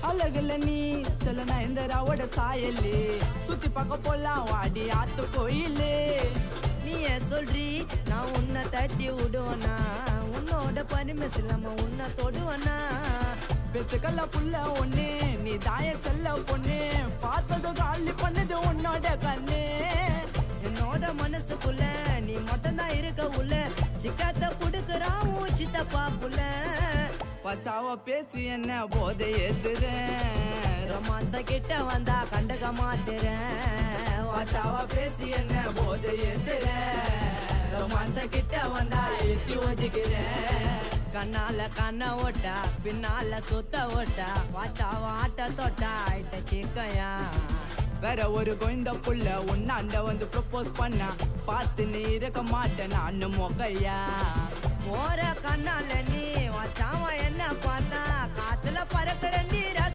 அழகுல நீ சொல்ல நயன்தாராவோட சாயலு சுத்தி பார்க்க போலாம் வாடி ஆத்து கோயிலு. நீயே சொல்றி நான் உன்னை தட்டி விடுவனா, உன்னோட பரிமிஸ் இல்லாம உன்னை தொடுவனா. பெத்துக்கல்ல புள்ள ஒண்ணு நீ தாய செல்ல பொண்ணு, பார்த்ததும் காலி பண்ணது உன்னோட கண்ணு. என்னோட மனசுக்குள்ள நீ மட்டும்தான் இருக்க உள்ள, சிக்காத்த குடுக்குறான் உன் சித்தப்பா புள்ள. பச்சாவ பேசி என்ன போதை எதுறேன், ரொமான்ஸ கிட்ட வந்தா கண்டுக்க மாட்டேறேன். பச்சாவ பேசி என்ன போதை எதுறேன், ரொமான்ஸ கிட்ட வந்தா எத்தி ஒதுக்கிறேன். கண்ணால கண்ண ஓட்டா பின்னால சுத்த ஓட்டா, வாச்சாவ ஆட்ட தொட்டா ஆயிட்ட சிக்கையா. வேற ஒரு கோயந்த புள்ள உன்னாண்ட வந்து ப்ரப்போஸ் பண்ணா, பார்த்து நீ இருக்க மாட்டேன் நானு மொக்கையா. ஓர கண்ணால நீ வச்சாம என்ன பார்த்தா, காத்துல பறக்கிற நீர